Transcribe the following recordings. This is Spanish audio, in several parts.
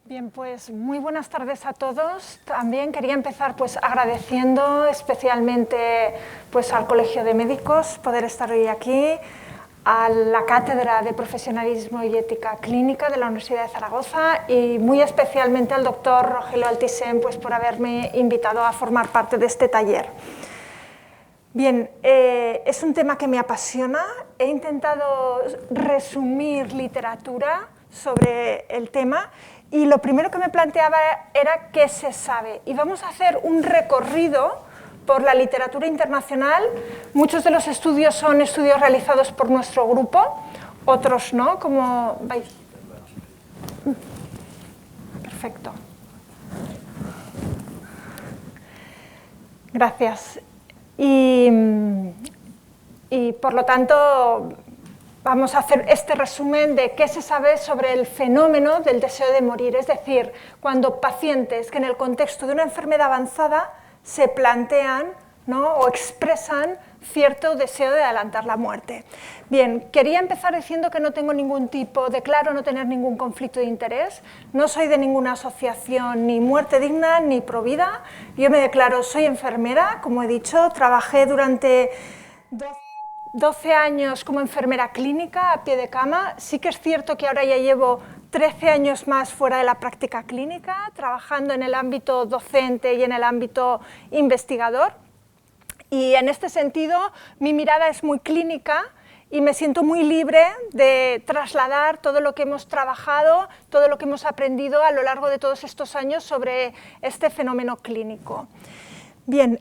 Bien, pues muy buenas tardes a todos. También quería empezar pues agradeciendo especialmente pues al Colegio de Médicos poder estar hoy aquí, a la Cátedra de Profesionalismo y Ética Clínica de la Universidad de Zaragoza y muy especialmente al doctor Rogelio Altisent pues por haberme invitado a formar parte de este taller. Bien, es un tema que me apasiona. He intentado resumir literatura sobre el tema y lo primero que me planteaba era qué se sabe. Y vamos a hacer un recorrido por la literatura internacional. Muchos de los estudios son estudios realizados por nuestro grupo, otros no, como... Perfecto. Gracias. Y por lo tanto vamos a hacer este resumen de qué se sabe sobre el fenómeno del deseo de morir, es decir, cuando pacientes que en el contexto de una enfermedad avanzada se plantean, ¿no?, o expresan cierto deseo de adelantar la muerte. Bien, quería empezar diciendo que no tengo ningún tipo, declaro no tener ningún conflicto de interés, no soy de ninguna asociación ni Muerte Digna ni Provida, yo me declaro, soy enfermera, como he dicho, trabajé durante 12 años como enfermera clínica a pie de cama. Sí que es cierto que ahora ya llevo 13 años más fuera de la práctica clínica, trabajando en el ámbito docente y en el ámbito investigador. Y en este sentido, mi mirada es muy clínica y me siento muy libre de trasladar todo lo que hemos trabajado, todo lo que hemos aprendido a lo largo de todos estos años sobre este fenómeno clínico. Bien.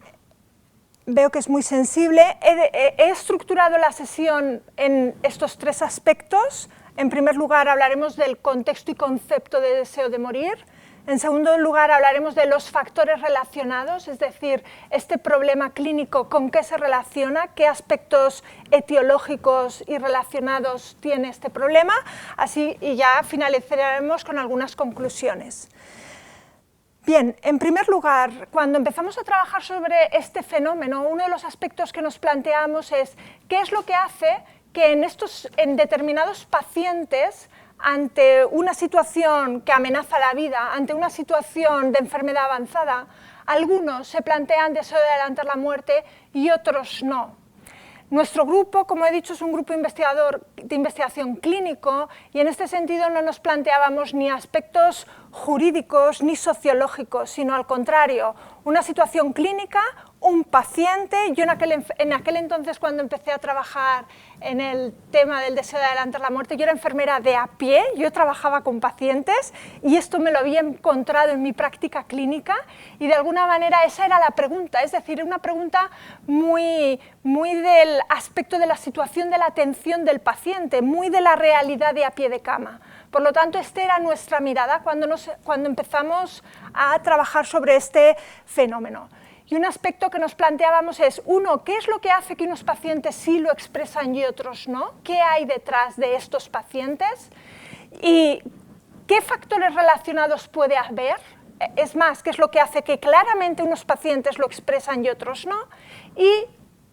Veo que es muy sensible. He estructurado la sesión en estos tres aspectos. En primer lugar, hablaremos del contexto y concepto de deseo de morir. En segundo lugar, hablaremos de los factores relacionados, es decir, este problema clínico, con qué se relaciona, qué aspectos etiológicos y relacionados tiene este problema. Así, y ya finalizaremos con algunas conclusiones. Bien, en primer lugar, cuando empezamos a trabajar sobre este fenómeno, uno de los aspectos que nos planteamos es qué es lo que hace que en determinados pacientes, ante una situación que amenaza la vida, ante una situación de enfermedad avanzada, algunos se plantean deseo de adelantar la muerte y otros no. Nuestro grupo, como he dicho, es un grupo de investigación clínico y en este sentido no nos planteábamos ni aspectos jurídicos ni sociológicos, sino al contrario, una situación clínica, un paciente. Yo en aquel entonces, cuando empecé a trabajar en el tema del deseo de adelantar la muerte, yo era enfermera de a pie, yo trabajaba con pacientes y esto me lo había encontrado en mi práctica clínica y de alguna manera esa era la pregunta, es decir, una pregunta muy del aspecto de la situación de la atención del paciente, muy de la realidad de a pie de cama. Por lo tanto, esta era nuestra mirada cuando empezamos a trabajar sobre este fenómeno. Y un aspecto que nos planteábamos es, uno, ¿qué es lo que hace que unos pacientes sí lo expresan y otros no? ¿Qué hay detrás de estos pacientes? ¿Y qué factores relacionados puede haber? Es más, ¿qué es lo que hace que claramente unos pacientes lo expresan y otros no? Y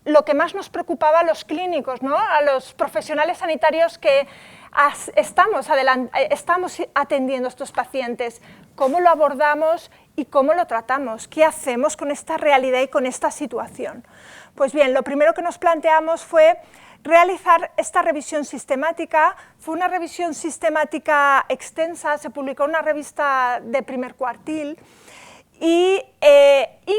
lo que más nos preocupaba a los clínicos, ¿no?, a los profesionales sanitarios que estamos atendiendo a estos pacientes, cómo lo abordamos y cómo lo tratamos, qué hacemos con esta realidad y con esta situación. Pues bien, lo primero que nos planteamos fue realizar esta revisión sistemática. Fue una revisión sistemática extensa, se publicó en una revista de primer cuartil y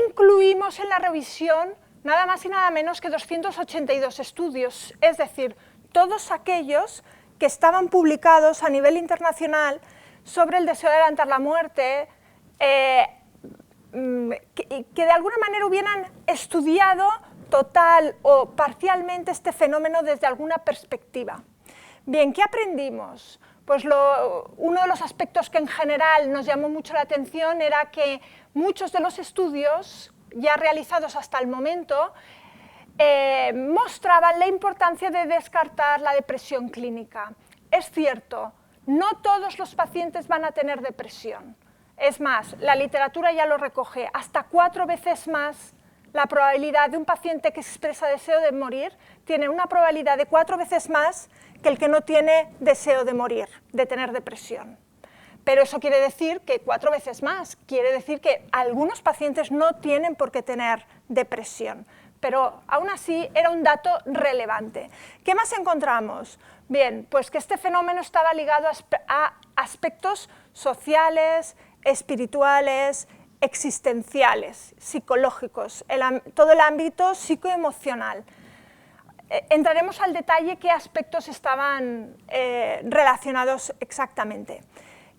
incluimos en la revisión nada más y nada menos que 282 estudios, es decir, todos aquellos que estaban publicados a nivel internacional sobre el deseo de adelantar la muerte, que de alguna manera hubieran estudiado total o parcialmente este fenómeno desde alguna perspectiva. Bien, ¿qué aprendimos? Pues uno de los aspectos que en general nos llamó mucho la atención era que muchos de los estudios ya realizados hasta el momento mostraban la importancia de descartar la depresión clínica. Es cierto, no todos los pacientes van a tener depresión. Es más, la literatura ya lo recoge, hasta 4 veces más la probabilidad de un paciente que expresa deseo de morir tiene una probabilidad de 4 veces más que el que no tiene deseo de morir, de tener depresión. Pero eso quiere decir que 4 veces más, quiere decir que algunos pacientes no tienen por qué tener depresión, pero aún así era un dato relevante. ¿Qué más encontramos? Bien, pues que este fenómeno estaba ligado a aspectos sociales, espirituales, existenciales, psicológicos, todo el ámbito psicoemocional. Entraremos al detalle qué aspectos estaban relacionados exactamente.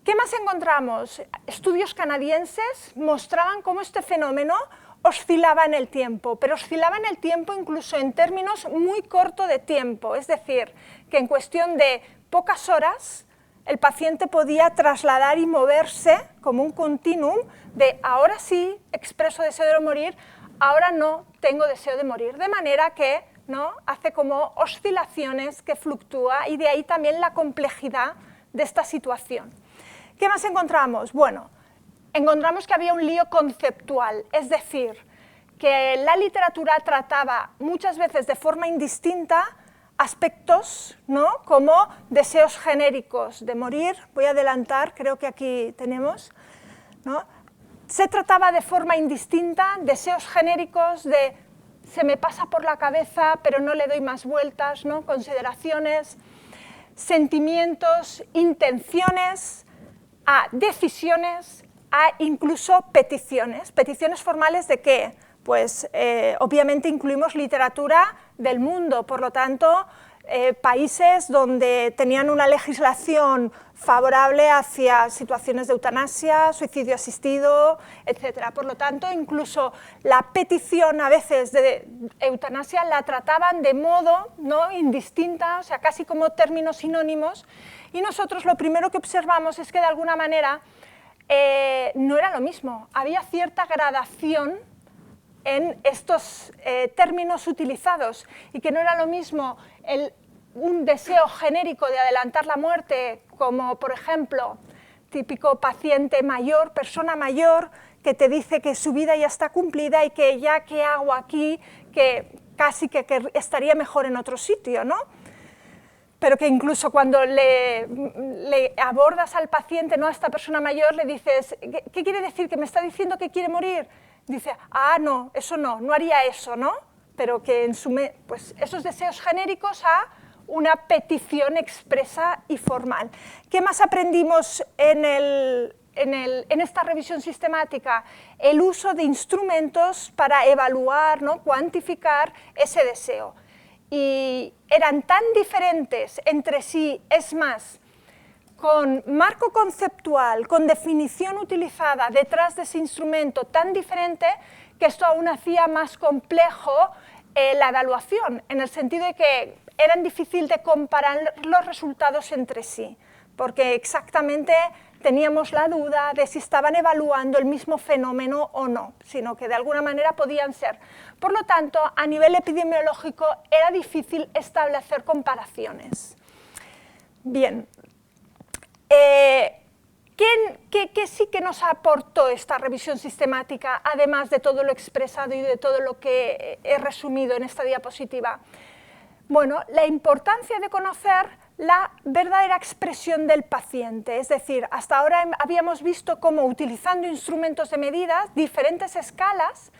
¿Qué más encontramos? Estudios canadienses mostraban cómo este fenómeno oscilaba en el tiempo, pero oscilaba en el tiempo incluso en términos muy cortos de tiempo, es decir, que en cuestión de pocas horas el paciente podía trasladar y moverse como un continuum de ahora sí expreso deseo de morir, ahora no tengo deseo de morir, de manera que ¿no? hace como oscilaciones que fluctúa y de ahí también la complejidad de esta situación. ¿Qué más encontramos? Bueno, encontramos que había un lío conceptual, es decir, que la literatura trataba muchas veces de forma indistinta aspectos, ¿no? como deseos genéricos de morir, voy a adelantar, creo que aquí tenemos, ¿no? Se trataba de forma indistinta deseos genéricos de se me pasa por la cabeza pero no le doy más vueltas, ¿no? consideraciones, sentimientos, intenciones, a decisiones, a incluso peticiones. ¿Peticiones formales de qué? Pues obviamente incluimos literatura del mundo, por lo tanto, países donde tenían una legislación favorable hacia situaciones de eutanasia, suicidio asistido, etc. Por lo tanto, incluso la petición a veces de eutanasia la trataban de modo ¿no? indistinta, o sea, casi como términos sinónimos, y nosotros lo primero que observamos es que de alguna manera no era lo mismo, había cierta gradación en estos términos utilizados y que no era lo mismo un deseo genérico de adelantar la muerte, como por ejemplo, típico paciente mayor, persona mayor, que te dice que su vida ya está cumplida y que ya qué hago aquí, que casi que estaría mejor en otro sitio, ¿no? Pero que incluso cuando le abordas al paciente, ¿no? a esta persona mayor, le dices, ¿qué quiere decir? ¿Que me está diciendo que quiere morir? Dice, ah, no, eso no haría eso, ¿no? Pero que en pues esos deseos genéricos a una petición expresa y formal. ¿Qué más aprendimos en esta revisión sistemática? El uso de instrumentos para evaluar, ¿no? cuantificar ese deseo. Y eran tan diferentes entre sí, es más, con marco conceptual, con definición utilizada detrás de ese instrumento tan diferente, que esto aún hacía más complejo la evaluación, en el sentido de que era difícil de comparar los resultados entre sí, porque exactamente teníamos la duda de si estaban evaluando el mismo fenómeno o no, sino que de alguna manera podían ser. Por lo tanto, a nivel epidemiológico era difícil establecer comparaciones. Bien, ¿qué sí que nos aportó esta revisión sistemática, además de todo lo expresado y de todo lo que he resumido en esta diapositiva? Bueno, la importancia de conocer la verdadera expresión del paciente, es decir, hasta ahora habíamos visto cómo utilizando instrumentos de medidas, diferentes escalas,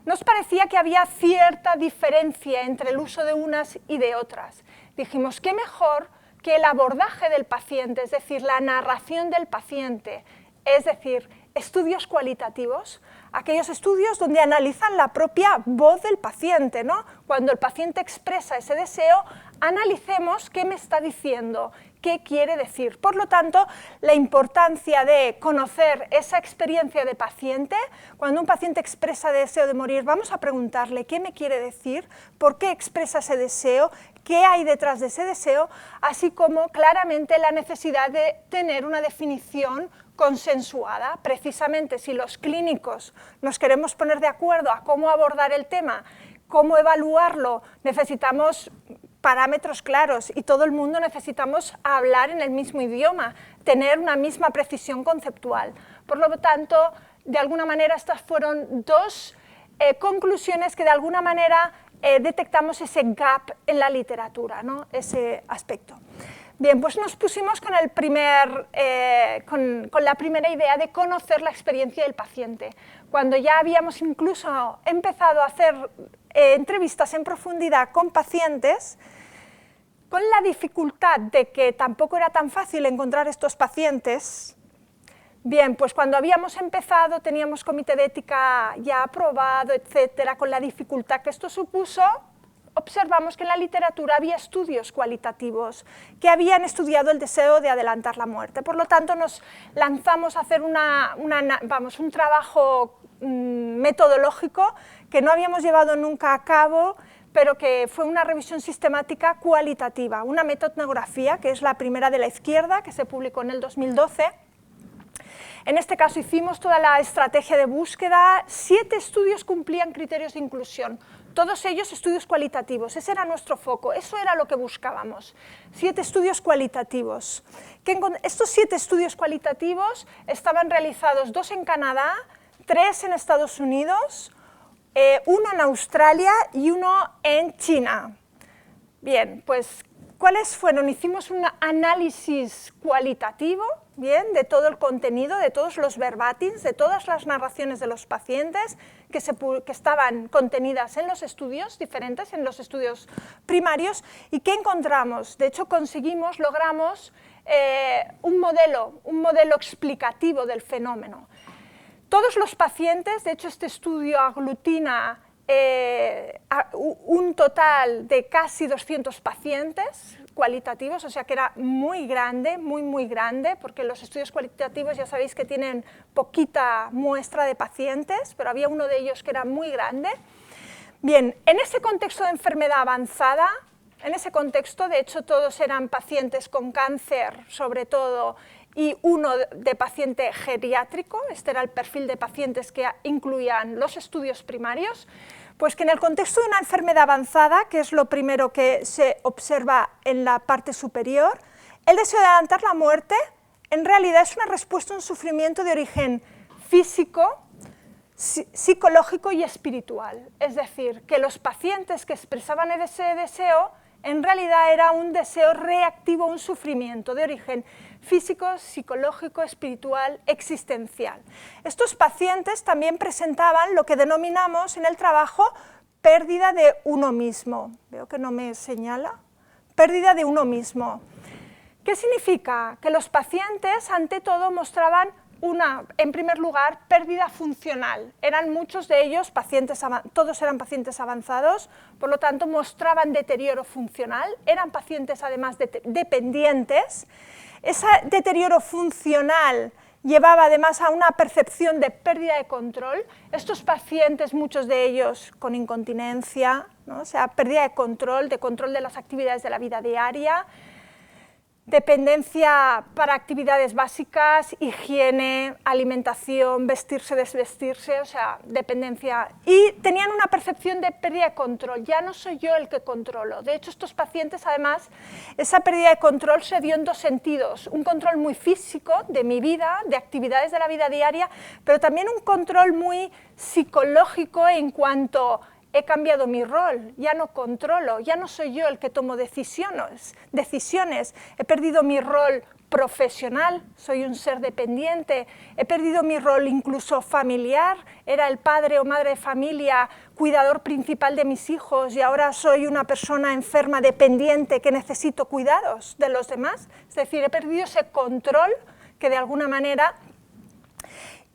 nos parecía que había cierta diferencia entre el uso de unas y de otras. Dijimos, ¿qué mejor que el abordaje del paciente, es decir, la narración del paciente, es decir, estudios cualitativos, aquellos estudios donde analizan la propia voz del paciente, ¿no? Cuando el paciente expresa ese deseo, analicemos qué me está diciendo, qué quiere decir. Por lo tanto, la importancia de conocer esa experiencia de paciente, cuando un paciente expresa deseo de morir, vamos a preguntarle qué me quiere decir, por qué expresa ese deseo, qué hay detrás de ese deseo, así como claramente la necesidad de tener una definición consensuada. Precisamente si los clínicos nos queremos poner de acuerdo a cómo abordar el tema, cómo evaluarlo, necesitamos parámetros claros y todo el mundo necesitamos hablar en el mismo idioma, tener una misma precisión conceptual. Por lo tanto, de alguna manera estas fueron dos conclusiones que de alguna manera detectamos ese gap en la literatura, ¿no? Ese aspecto. Bien, pues nos pusimos con, con la primera idea de conocer la experiencia del paciente. Cuando ya habíamos incluso empezado a hacer entrevistas en profundidad con pacientes, con la dificultad de que tampoco era tan fácil encontrar estos pacientes. Bien, pues cuando habíamos empezado teníamos comité de ética ya aprobado, etcétera, con la dificultad que esto supuso, observamos que en la literatura había estudios cualitativos que habían estudiado el deseo de adelantar la muerte. Por lo tanto, nos lanzamos a hacer un trabajo metodológico que no habíamos llevado nunca a cabo, pero que fue una revisión sistemática cualitativa, una metaetnografía, que es la primera de la izquierda, que se publicó en el 2012. En este caso hicimos toda la estrategia de búsqueda, 7 estudios cumplían criterios de inclusión, todos ellos estudios cualitativos, ese era nuestro foco, eso era lo que buscábamos, 7 estudios cualitativos. Estos 7 estudios cualitativos estaban realizados 2 en Canadá, 3 en Estados Unidos, 1 en Australia y 1 en China. Bien, pues, ¿cuáles fueron? Hicimos un análisis cualitativo, bien, de todo el contenido, de todos los verbatims, de todas las narraciones de los pacientes que estaban contenidas en los estudios diferentes, en los estudios primarios. ¿Y qué encontramos? De hecho, logramos un modelo explicativo del fenómeno. Todos los pacientes, de hecho este estudio aglutina un total de casi 200 pacientes cualitativos, o sea que era muy grande, muy grande, porque los estudios cualitativos ya sabéis que tienen poquita muestra de pacientes, pero había uno de ellos que era muy grande. Bien, en ese contexto de enfermedad avanzada, en ese contexto, de hecho todos eran pacientes con cáncer, sobre todo, y uno de paciente geriátrico, este era el perfil de pacientes que incluían los estudios primarios, pues que en el contexto de una enfermedad avanzada, que es lo primero que se observa en la parte superior, el deseo de adelantar la muerte en realidad es una respuesta a un sufrimiento de origen físico, psicológico y espiritual. Es decir, que los pacientes que expresaban ese deseo en realidad era un deseo reactivo a un sufrimiento de origen físico, psicológico, espiritual, existencial. Estos pacientes también presentaban lo que denominamos en el trabajo pérdida de uno mismo. Veo que no me señala. Pérdida de uno mismo. ¿Qué significa? Que los pacientes, ante todo, mostraban en primer lugar, pérdida funcional. Eran muchos de ellos todos eran pacientes avanzados, por lo tanto mostraban deterioro funcional, eran pacientes además dependientes. Ese deterioro funcional llevaba además a una percepción de pérdida de control. Estos pacientes, muchos de ellos con incontinencia, ¿no? O sea, pérdida de control de las actividades de la vida diaria, dependencia para actividades básicas, higiene, alimentación, vestirse, desvestirse, o sea, dependencia. Y tenían una percepción de pérdida de control, ya no soy yo el que controlo. De hecho, estos pacientes, además, esa pérdida de control se dio en 2 sentidos. Un control muy físico de mi vida, de actividades de la vida diaria, pero también un control muy psicológico en cuanto he cambiado mi rol, ya no controlo, ya no soy yo el que tomo decisiones, he perdido mi rol profesional, soy un ser dependiente, he perdido mi rol incluso familiar, era el padre o madre de familia, cuidador principal de mis hijos y ahora soy una persona enferma dependiente que necesito cuidados de los demás, es decir, he perdido ese control que de alguna manera.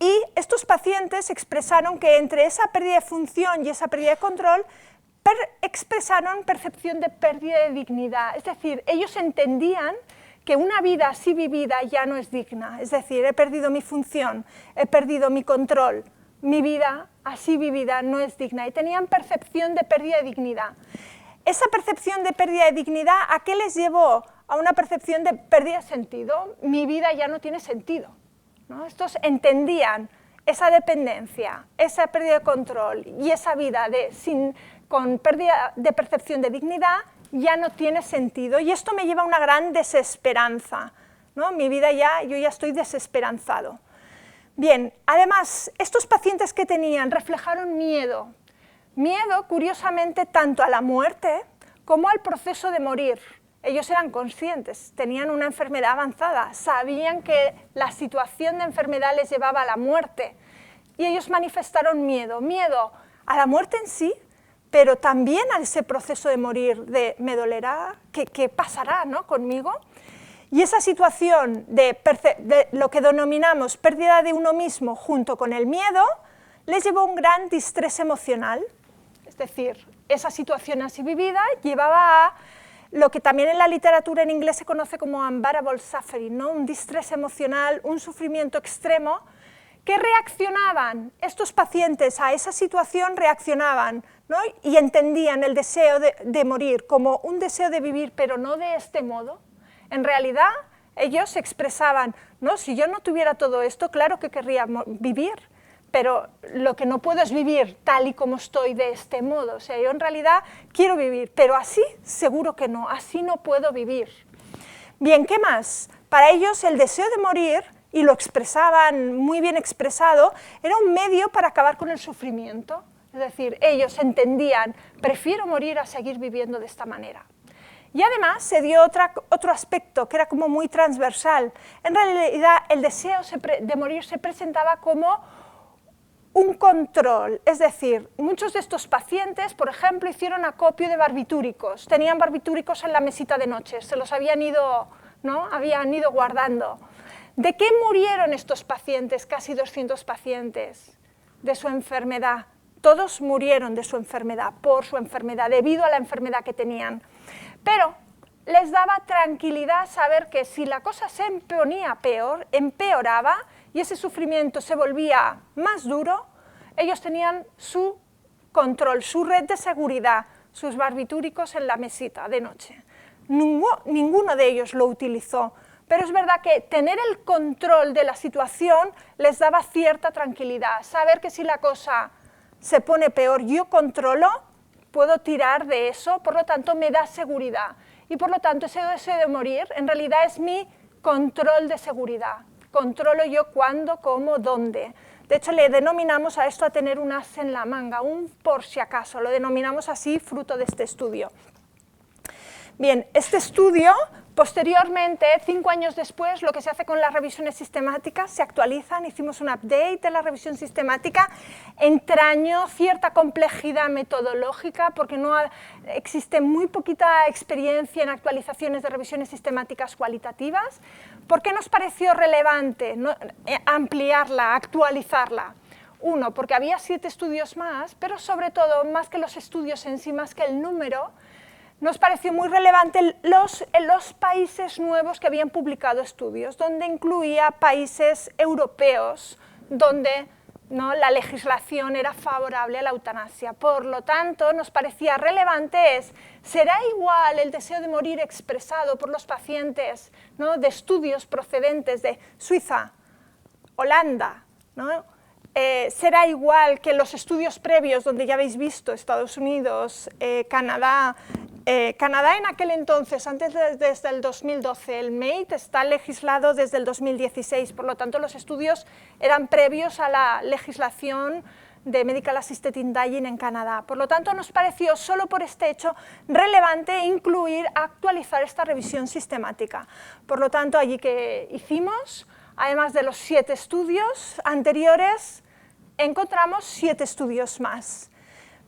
Y estos pacientes expresaron que entre esa pérdida de función y esa pérdida de control expresaron percepción de pérdida de dignidad. Es decir, ellos entendían que una vida así vivida ya no es digna. Es decir, he perdido mi función, he perdido mi control, mi vida así vivida no es digna. Y tenían percepción de pérdida de dignidad. Esa percepción de pérdida de dignidad, ¿a qué les llevó? A una percepción de pérdida de sentido. Mi vida ya no tiene sentido, ¿no? Estos entendían esa dependencia, esa pérdida de control y esa vida con pérdida de percepción de dignidad ya no tiene sentido y esto me lleva a una gran desesperanza, ¿no? Mi vida yo ya estoy desesperanzado. Bien, además, estos pacientes que tenían reflejaron miedo, curiosamente, tanto a la muerte como al proceso de morir. Ellos eran conscientes, tenían una enfermedad avanzada, sabían que la situación de enfermedad les llevaba a la muerte. Y ellos manifestaron miedo a la muerte en sí, pero también a ese proceso de morir, de me dolerá, ¿qué pasará, ¿no?, conmigo? Y esa situación de lo que denominamos pérdida de uno mismo junto con el miedo, les llevó a un gran distrés emocional. Es decir, esa situación así vivida llevaba a lo que también en la literatura en inglés se conoce como unbearable suffering, ¿no?, un distrés emocional, un sufrimiento extremo, que reaccionaban, estos pacientes a esa situación reaccionaban, ¿no?, y entendían el deseo de morir como un deseo de vivir, pero no de este modo. En realidad, ellos expresaban, no, si yo no tuviera todo esto, claro que querría vivir, pero lo que no puedo es vivir tal y como estoy de este modo. O sea, yo en realidad quiero vivir, pero así seguro que no, así no puedo vivir. Bien, ¿qué más? Para ellos el deseo de morir, y lo expresaban muy bien expresado, era un medio para acabar con el sufrimiento. Es decir, ellos entendían, prefiero morir a seguir viviendo de esta manera. Y además se dio otro aspecto que era como muy transversal. En realidad el deseo de morir se presentaba como un control, es decir, muchos de estos pacientes, por ejemplo, hicieron acopio de barbitúricos, tenían barbitúricos en la mesita de noche, se los habían ido, ¿no?, habían ido guardando. ¿De qué murieron estos pacientes, casi 200 pacientes? De su enfermedad. Todos murieron de su enfermedad, por su enfermedad, debido a la enfermedad que tenían. Pero les daba tranquilidad saber que si la cosa se ponía peor, empeoraba y ese sufrimiento se volvía más duro, ellos tenían su control, su red de seguridad, sus barbitúricos en la mesita de noche. Ninguno de ellos lo utilizó, pero es verdad que tener el control de la situación les daba cierta tranquilidad, saber que si la cosa se pone peor, yo controlo, puedo tirar de eso, por lo tanto me da seguridad. Y por lo tanto ese deseo de morir en realidad es mi control de seguridad. Controlo yo cuándo, cómo, dónde. De hecho le denominamos a esto a tener un as en la manga, un por si acaso, lo denominamos así fruto de este estudio. Bien, este estudio, posteriormente, 5 años después, lo que se hace con las revisiones sistemáticas, se actualizan, hicimos un update de la revisión sistemática, entrañó cierta complejidad metodológica, porque existe muy poquita experiencia en actualizaciones de revisiones sistemáticas cualitativas. ¿Por qué nos pareció relevante ampliarla, actualizarla? Uno, porque había 7 estudios más, pero sobre todo, más que los estudios en sí, más que el número, nos pareció muy relevante los países nuevos que habían publicado estudios, donde incluía países europeos, donde la legislación era favorable a la eutanasia. Por lo tanto, nos parecía relevante ¿será igual el deseo de morir expresado por los pacientes, ¿no?, de estudios procedentes de Suiza, Holanda, ¿no? ¿Será igual que los estudios previos, donde ya habéis visto Estados Unidos, Canadá? Canadá en aquel entonces, desde el 2012, el MAID está legislado desde el 2016, por lo tanto los estudios eran previos a la legislación de Medical Assisted Dying en Canadá. Por lo tanto nos pareció, solo por este hecho, relevante actualizar esta revisión sistemática. Por lo tanto, allí que hicimos, además de los 7 estudios anteriores, encontramos 7 estudios más.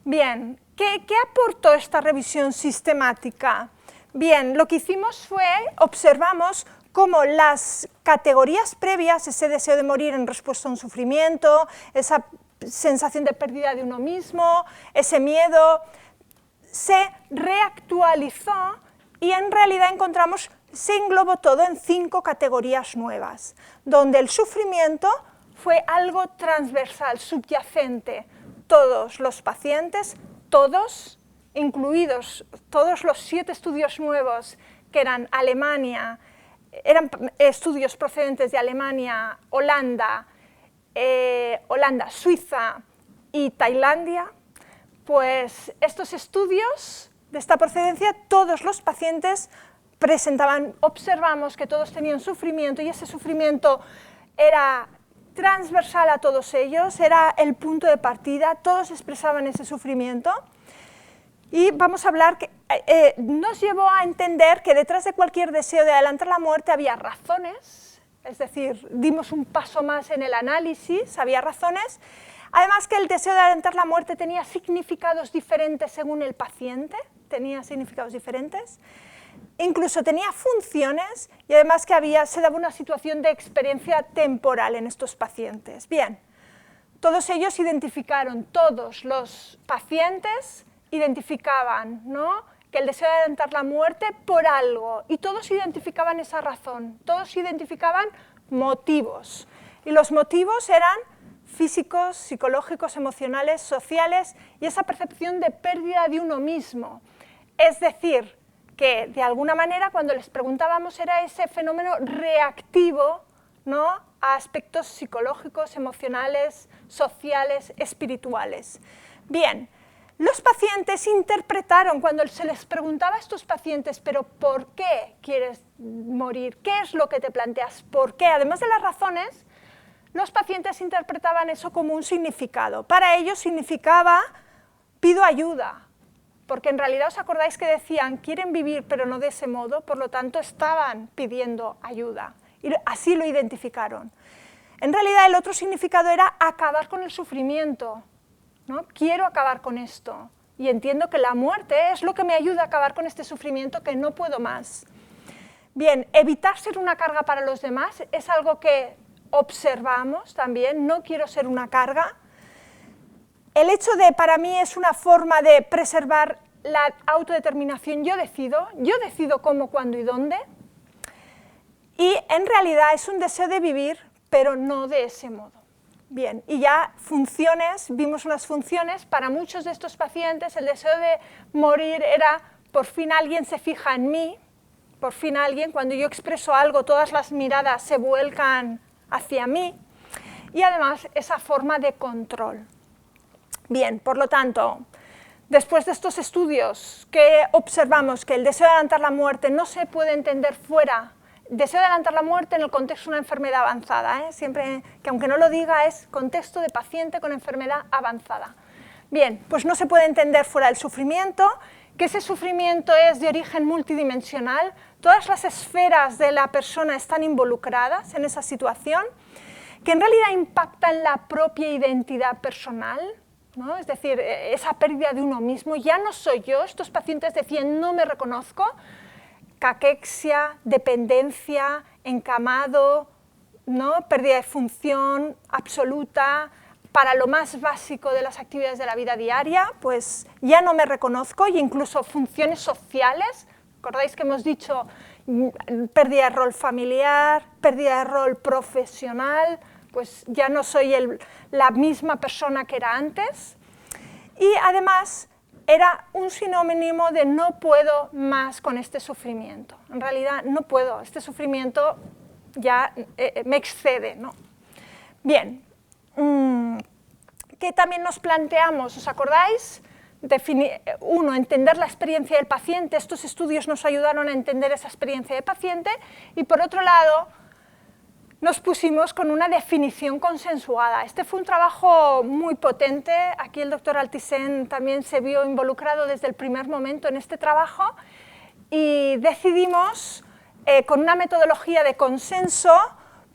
Bien, ¿qué aportó esta revisión sistemática? Bien, lo que hicimos fue, observamos cómo las categorías previas, ese deseo de morir en respuesta a un sufrimiento, esa sensación de pérdida de uno mismo, ese miedo, se reactualizó y en realidad encontramos, se englobó todo en 5 categorías nuevas, donde el sufrimiento fue algo transversal, subyacente. Todos los pacientes, todos, incluidos todos los 7 estudios nuevos que eran Alemania, eran estudios procedentes de Alemania, Holanda, Suiza y Tailandia, pues estos estudios de esta procedencia, todos los pacientes observamos que todos tenían sufrimiento y ese sufrimiento era transversal a todos ellos, era el punto de partida, todos expresaban ese sufrimiento. Y vamos a hablar nos llevó a entender que detrás de cualquier deseo de adelantar la muerte había razones, es decir, dimos un paso más en el análisis, había razones, además que el deseo de adelantar la muerte tenía significados diferentes según el paciente, tenía significados diferentes, incluso tenía funciones y además que se daba una situación de experiencia temporal en estos pacientes. Bien, todos ellos identificaron, todos los pacientes identificaban, ¿no?, que el deseo de adelantar la muerte por algo, y todos identificaban esa razón, todos identificaban motivos, y los motivos eran físicos, psicológicos, emocionales, sociales, y esa percepción de pérdida de uno mismo. Es decir, que de alguna manera cuando les preguntábamos era ese fenómeno reactivo, ¿no?, a aspectos psicológicos, emocionales, sociales, espirituales. Bien, los pacientes interpretaron, cuando se les preguntaba a estos pacientes, pero ¿por qué quieres morir? ¿Qué es lo que te planteas? ¿Por qué? Además de las razones, los pacientes interpretaban eso como un significado. Para ellos significaba, pido ayuda, porque en realidad os acordáis que decían, quieren vivir pero no de ese modo, por lo tanto estaban pidiendo ayuda, y así lo identificaron. En realidad el otro significado era acabar con el sufrimiento, ¿no? Quiero acabar con esto y entiendo que la muerte es lo que me ayuda a acabar con este sufrimiento que no puedo más. Bien, evitar ser una carga para los demás es algo que observamos también, no quiero ser una carga. El hecho de, para mí, es una forma de preservar la autodeterminación, yo decido cómo, cuándo y dónde, y en realidad es un deseo de vivir, pero no de ese modo. Bien, y ya funciones, vimos unas funciones, para muchos de estos pacientes el deseo de morir era, por fin alguien se fija en mí, por fin alguien, cuando yo expreso algo, todas las miradas se vuelcan hacia mí, y además esa forma de control. Bien, por lo tanto, después de estos estudios que observamos que el deseo de adelantar la muerte no se puede entender fuera, deseo de adelantar la muerte en el contexto de una enfermedad avanzada, siempre que aunque no lo diga es contexto de paciente con enfermedad avanzada. Bien, pues no se puede entender fuera del sufrimiento, que ese sufrimiento es de origen multidimensional, todas las esferas de la persona están involucradas en esa situación, que en realidad impacta en la propia identidad personal, ¿no? Es decir, esa pérdida de uno mismo, ya no soy yo, estos pacientes decían no me reconozco, caquexia, dependencia, encamado, ¿no?, pérdida de función absoluta, para lo más básico de las actividades de la vida diaria, pues ya no me reconozco, e incluso funciones sociales, ¿recordáis que hemos dicho pérdida de rol familiar, pérdida de rol profesional? Pues ya no soy la misma persona que era antes, y además era un sinónimo de no puedo más con este sufrimiento. En realidad no puedo, este sufrimiento ya me excede, ¿no? Bien, ¿qué también nos planteamos? ¿Os acordáis? Uno, entender la experiencia del paciente. Estos estudios nos ayudaron a entender esa experiencia del paciente, y por otro lado, nos pusimos con una definición consensuada. Este fue un trabajo muy potente, aquí el doctor Altisent también se vio involucrado desde el primer momento en este trabajo, y decidimos, con una metodología de consenso,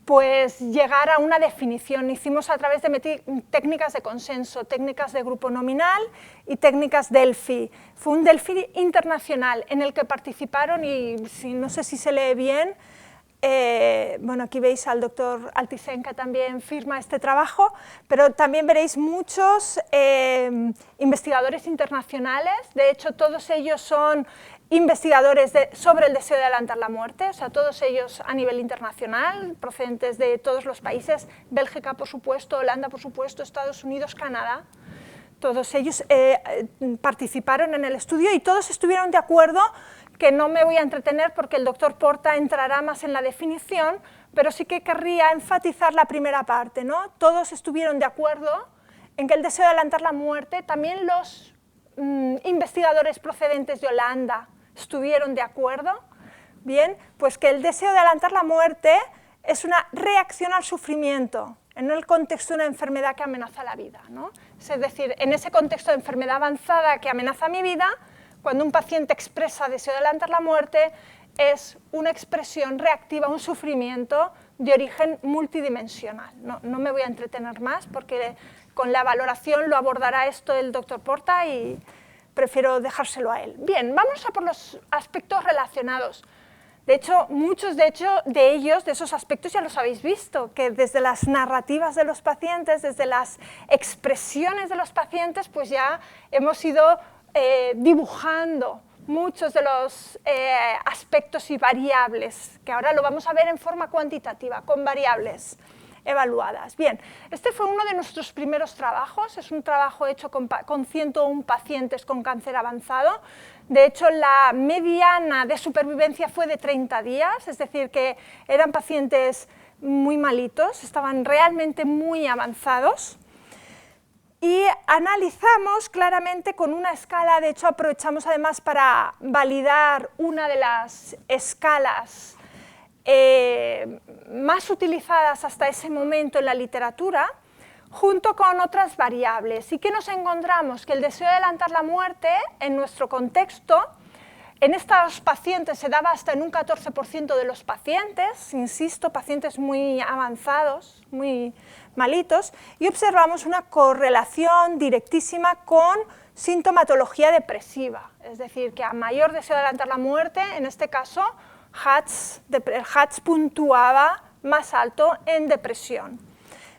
pues llegar a una definición. Hicimos a través de técnicas de consenso, técnicas de grupo nominal y técnicas Delphi. Fue un Delphi internacional en el que participaron, y no sé si se lee bien, bueno, aquí veis al doctor Altisent que también firma este trabajo, pero también veréis muchos investigadores internacionales. De hecho, todos ellos son investigadores sobre el deseo de adelantar la muerte, o sea, todos ellos a nivel internacional, procedentes de todos los países, Bélgica, por supuesto, Holanda, por supuesto, Estados Unidos, Canadá. Todos ellos participaron en el estudio y todos estuvieron de acuerdo, que no me voy a entretener porque el doctor Porta entrará más en la definición, pero sí que querría enfatizar la primera parte, ¿no? Todos estuvieron de acuerdo en que el deseo de adelantar la muerte, también los investigadores procedentes de Holanda estuvieron de acuerdo, bien, pues que el deseo de adelantar la muerte es una reacción al sufrimiento en el contexto de una enfermedad que amenaza la vida, ¿no? Es decir, en ese contexto de enfermedad avanzada que amenaza mi vida, cuando un paciente expresa deseo de adelantar la muerte, es una expresión reactiva a un sufrimiento de origen multidimensional. No me voy a entretener más porque con la valoración lo abordará esto el doctor Porta y prefiero dejárselo a él. Bien, vamos a por los aspectos relacionados. De hecho, muchos de ellos, de esos aspectos, ya los habéis visto, que desde las narrativas de los pacientes, desde las expresiones de los pacientes, pues ya hemos ido dibujando muchos de los aspectos y variables, que ahora lo vamos a ver en forma cuantitativa, con variables evaluadas. Bien, este fue uno de nuestros primeros trabajos, es un trabajo hecho con 101 pacientes con cáncer avanzado. De hecho, la mediana de supervivencia fue de 30 días, es decir, que eran pacientes muy malitos, estaban realmente muy avanzados. Y analizamos claramente con una escala, de hecho aprovechamos además para validar una de las escalas más utilizadas hasta ese momento en la literatura, junto con otras variables. ¿Y qué nos encontramos? Que el deseo de adelantar la muerte, en nuestro contexto, en estos pacientes se daba hasta en un 14% de los pacientes, insisto, pacientes muy avanzados, muy malitos, y observamos una correlación directísima con sintomatología depresiva, es decir, que a mayor deseo de adelantar la muerte, en este caso, el HATS puntuaba más alto en depresión.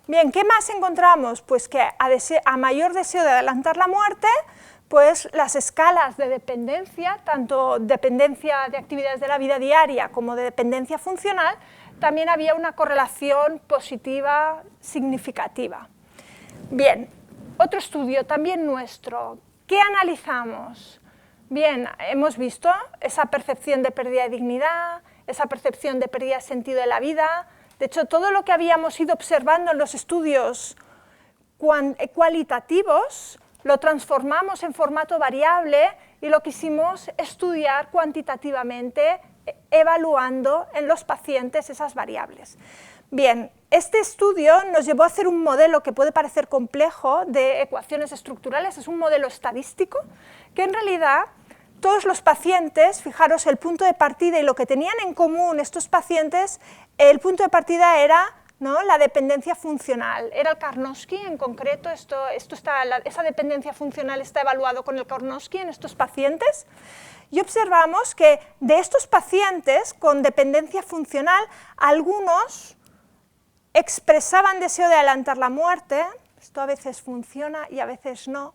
Bien, ¿qué más encontramos? Pues que a mayor deseo de adelantar la muerte, pues las escalas de dependencia, tanto dependencia de actividades de la vida diaria como de dependencia funcional, también había una correlación positiva significativa. Bien, otro estudio también nuestro. ¿Qué analizamos? Bien, hemos visto esa percepción de pérdida de dignidad, esa percepción de pérdida de sentido de la vida. De hecho, todo lo que habíamos ido observando en los estudios cualitativos lo transformamos en formato variable y lo quisimos estudiar cuantitativamente, evaluando en los pacientes esas variables. Bien, este estudio nos llevó a hacer un modelo que puede parecer complejo de ecuaciones estructurales, es un modelo estadístico que en realidad todos los pacientes, fijaros el punto de partida y lo que tenían en común estos pacientes, el punto de partida era, ¿no?, la dependencia funcional, era el Karnofsky en concreto, esa dependencia funcional está evaluado con el Karnofsky en estos pacientes, y observamos que de estos pacientes con dependencia funcional, algunos expresaban deseo de adelantar la muerte, esto a veces funciona y a veces no,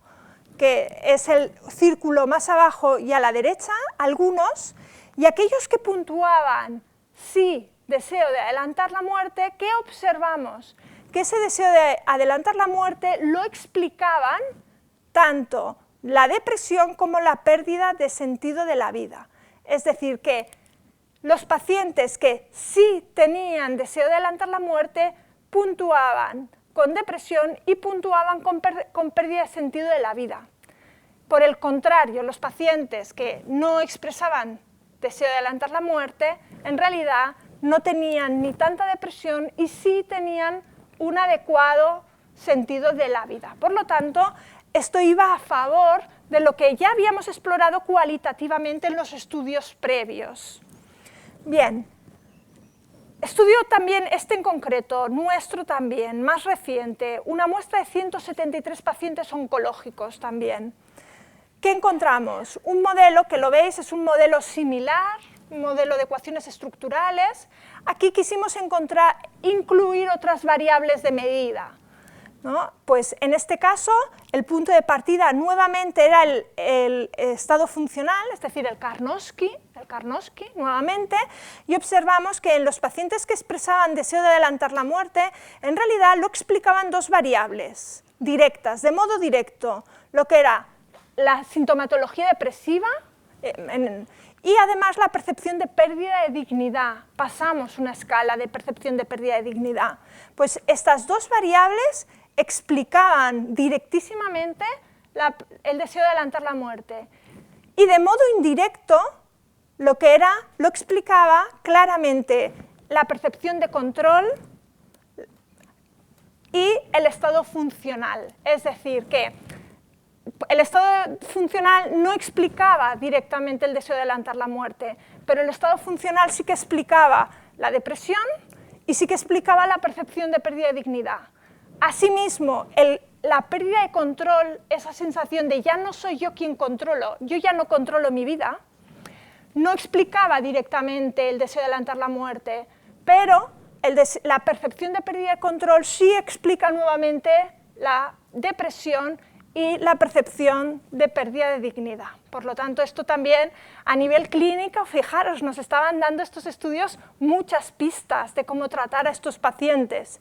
que es el círculo más abajo y a la derecha, algunos, y aquellos que puntuaban sí, deseo de adelantar la muerte, ¿qué observamos? Que ese deseo de adelantar la muerte lo explicaban tanto la depresión como la pérdida de sentido de la vida. Es decir, que los pacientes que sí tenían deseo de adelantar la muerte puntuaban con depresión y puntuaban con pérdida de sentido de la vida. Por el contrario, los pacientes que no expresaban deseo de adelantar la muerte, en realidad no tenían ni tanta depresión y sí tenían un adecuado sentido de la vida. Por lo tanto, esto iba a favor de lo que ya habíamos explorado cualitativamente en los estudios previos. Bien, estudio también este en concreto, nuestro también, más reciente, una muestra de 173 pacientes oncológicos también. ¿Qué encontramos? Un modelo que lo veis es un modelo similar, un modelo de ecuaciones estructurales. Aquí quisimos incluir otras variables de medida, ¿no? Pues en este caso el punto de partida nuevamente era el estado funcional, es decir, el Karnofsky nuevamente, y observamos que en los pacientes que expresaban deseo de adelantar la muerte, en realidad lo explicaban dos variables directas, de modo directo, lo que era la sintomatología depresiva y además la percepción de pérdida de dignidad. Pasamos una escala de percepción de pérdida de dignidad. Pues estas dos variables explicaban directísimamente el deseo de adelantar la muerte. Y de modo indirecto, lo explicaba claramente la percepción de control y el estado funcional. Es decir, que el estado funcional no explicaba directamente el deseo de adelantar la muerte, pero el estado funcional sí que explicaba la depresión y sí que explicaba la percepción de pérdida de dignidad. Asimismo, la pérdida de control, esa sensación de ya no soy yo quien controlo, yo ya no controlo mi vida, no explicaba directamente el deseo de adelantar la muerte, pero la percepción de pérdida de control sí explica nuevamente la depresión y la percepción de pérdida de dignidad. Por lo tanto, esto también a nivel clínico, fijaros, nos estaban dando estos estudios muchas pistas de cómo tratar a estos pacientes.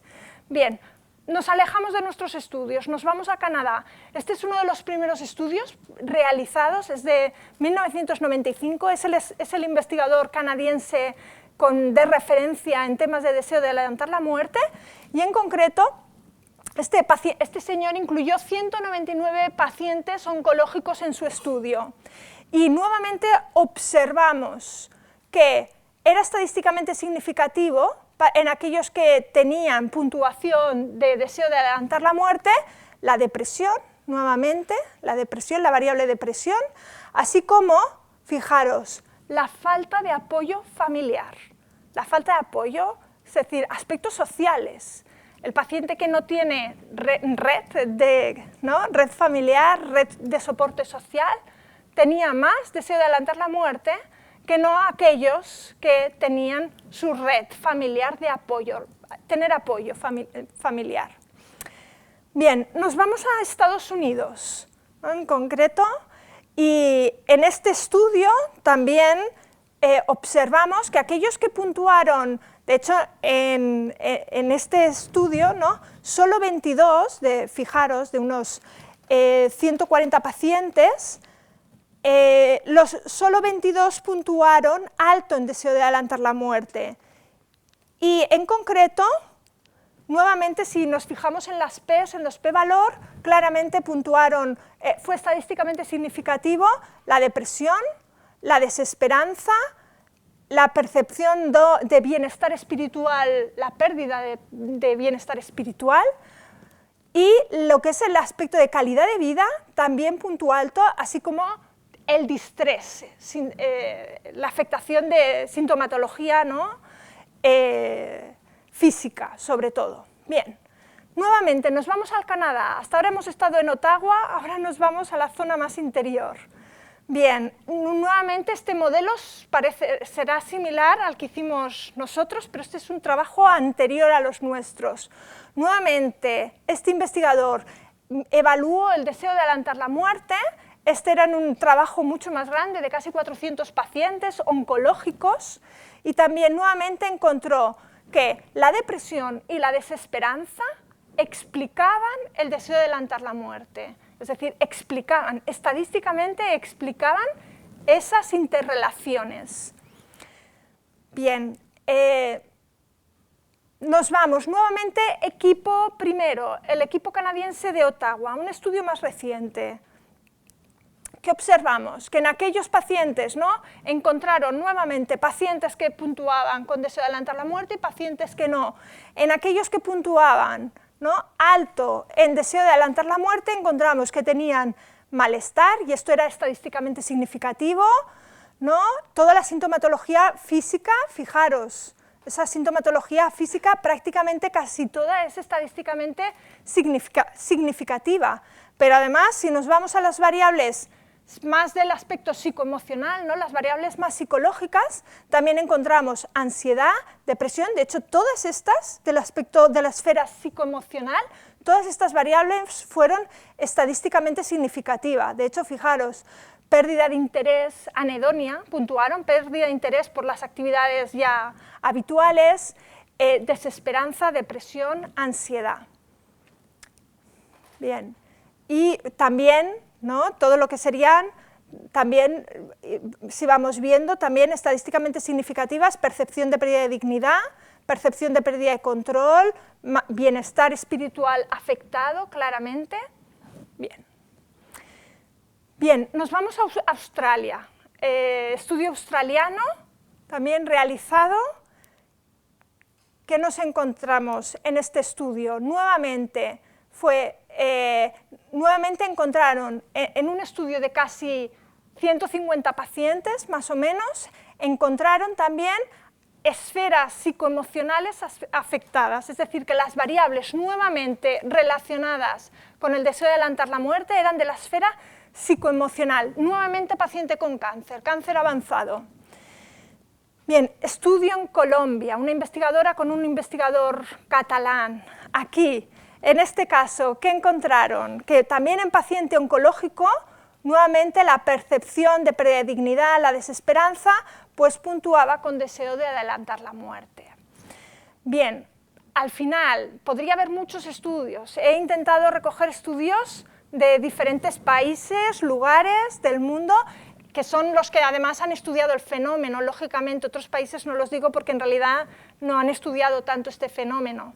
Bien, nos alejamos de nuestros estudios, nos vamos a Canadá. Este es uno de los primeros estudios realizados, es de 1995, es el investigador canadiense de referencia en temas de deseo de adelantar la muerte, y en concreto, este señor incluyó 199 pacientes oncológicos en su estudio, y nuevamente observamos que era estadísticamente significativo en aquellos que tenían puntuación de deseo de adelantar la muerte, la depresión, nuevamente, la variable depresión, así como, fijaros, la falta de apoyo familiar, la falta de apoyo, es decir, aspectos sociales. El paciente que no tiene red familiar, red de soporte social, tenía más deseo de adelantar la muerte que no aquellos que tenían su red familiar de apoyo, tener apoyo familiar. Bien, nos vamos a Estados Unidos, ¿no? En concreto, y en este estudio también observamos que aquellos que puntuaron, de hecho, en este estudio, ¿no? Solo 22, fijaros, de unos 140 pacientes, solo 22 puntuaron alto en deseo de adelantar la muerte. Y en concreto, nuevamente, si nos fijamos en las P's, en los P-valor, claramente puntuaron, fue estadísticamente significativo la depresión, la desesperanza, la percepción de bienestar espiritual, la pérdida de bienestar espiritual, y lo que es el aspecto de calidad de vida también puntuó alto, así como el distrés, la afectación de sintomatología, ¿no? Física, sobre todo. Bien, nuevamente nos vamos al Canadá. Hasta ahora hemos estado en Ottawa, ahora nos vamos a la zona más interior. Bien, nuevamente este modelo será similar al que hicimos nosotros, pero este es un trabajo anterior a los nuestros. Nuevamente, este investigador evaluó el deseo de adelantar la muerte. Este era un trabajo mucho más grande, de casi 400 pacientes oncológicos, y también nuevamente encontró que la depresión y la desesperanza explicaban el deseo de adelantar la muerte. Es decir, estadísticamente explicaban esas interrelaciones. Bien, nos vamos nuevamente, equipo primero, el equipo canadiense de Ottawa, un estudio más reciente. ¿Qué observamos? Que en aquellos pacientes, ¿no? Encontraron nuevamente pacientes que puntuaban con deseo de adelantar la muerte y pacientes que no. En aquellos que puntuaban, ¿no? Alto en deseo de adelantar la muerte, encontramos que tenían malestar, y esto era estadísticamente significativo, ¿no? Toda la sintomatología física, fijaros, esa sintomatología física prácticamente casi toda es estadísticamente significativa, pero además si nos vamos a las variables más del aspecto psicoemocional, ¿no? Las variables más psicológicas, también encontramos ansiedad, depresión. De hecho, todas estas del aspecto de la esfera psicoemocional, todas estas variables fueron estadísticamente significativas. De hecho, fijaros, pérdida de interés, anedonia, puntuaron, pérdida de interés por las actividades ya habituales, desesperanza, depresión, ansiedad. Bien, y también, ¿no? Todo lo que serían, también, si vamos viendo, también estadísticamente significativas, percepción de pérdida de dignidad, percepción de pérdida de control, bienestar espiritual afectado, claramente. Bien. Bien, nos vamos a Australia. Estudio australiano, también realizado. ¿Qué nos encontramos en este estudio? Nuevamente, fue nuevamente encontraron, en un estudio de casi 150 pacientes, más o menos, encontraron también esferas psicoemocionales afectadas, es decir, que las variables nuevamente relacionadas con el deseo de adelantar la muerte eran de la esfera psicoemocional, nuevamente paciente con cáncer, cáncer avanzado. Bien, estudio en Colombia, una investigadora con un investigador catalán. Aquí, en este caso, ¿qué encontraron? Que también en paciente oncológico, nuevamente la percepción de pérdida de dignidad, la desesperanza, pues puntuaba con deseo de adelantar la muerte. Bien, al final, podría haber muchos estudios. He intentado recoger estudios de diferentes países, lugares del mundo, que son los que además han estudiado el fenómeno. Lógicamente, otros países no los digo porque en realidad no han estudiado tanto este fenómeno.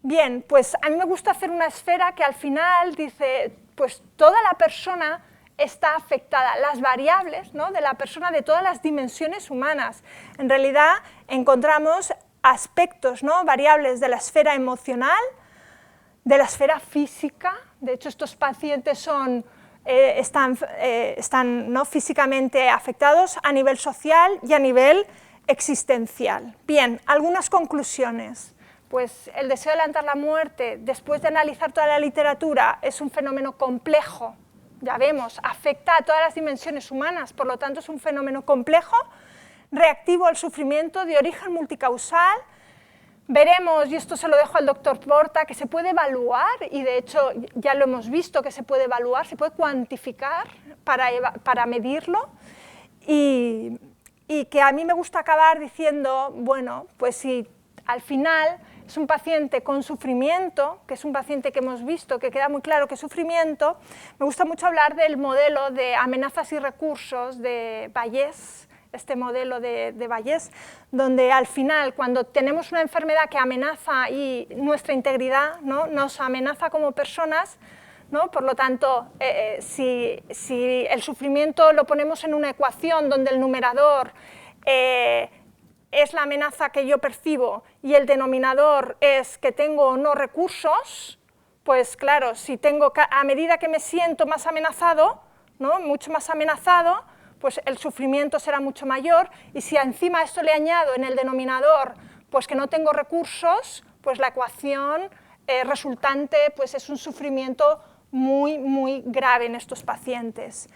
Bien, pues a mí me gusta hacer una esfera que al final dice, pues toda la persona está afectada, las variables, ¿no?, de la persona, de todas las dimensiones humanas. En realidad encontramos aspectos, ¿no?, variables de la esfera emocional, de la esfera física. De hecho, estos pacientes están ¿no?, físicamente afectados a nivel social y a nivel existencial. Bien, algunas conclusiones. Pues el deseo de adelantar la muerte, después de analizar toda la literatura, es un fenómeno complejo, ya vemos, afecta a todas las dimensiones humanas, por lo tanto es un fenómeno complejo, reactivo al sufrimiento, de origen multicausal. Veremos, y esto se lo dejo al doctor Porta, que se puede evaluar, y de hecho ya lo hemos visto que se puede evaluar, se puede cuantificar para medirlo, y que a mí me gusta acabar diciendo, bueno, pues si al final es un paciente con sufrimiento, que es un paciente que hemos visto, que queda muy claro que es sufrimiento, me gusta mucho hablar del modelo de amenazas y recursos de Vallès, este modelo de Vallès, donde al final, cuando tenemos una enfermedad que amenaza y nuestra integridad, ¿no?, nos amenaza como personas, ¿no?, por lo tanto, si el sufrimiento lo ponemos en una ecuación donde el numerador es la amenaza que yo percibo y el denominador es que tengo o no recursos, pues claro, si a medida que me siento más amenazado, ¿no?, mucho más amenazado, pues el sufrimiento será mucho mayor, y si encima a esto le añado en el denominador pues que no tengo recursos, pues la ecuación resultante pues es un sufrimiento muy, muy grave en estos pacientes.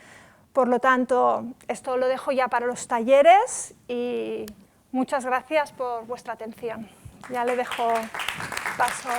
Por lo tanto, esto lo dejo ya para los talleres y muchas gracias por vuestra atención. Ya le dejo paso.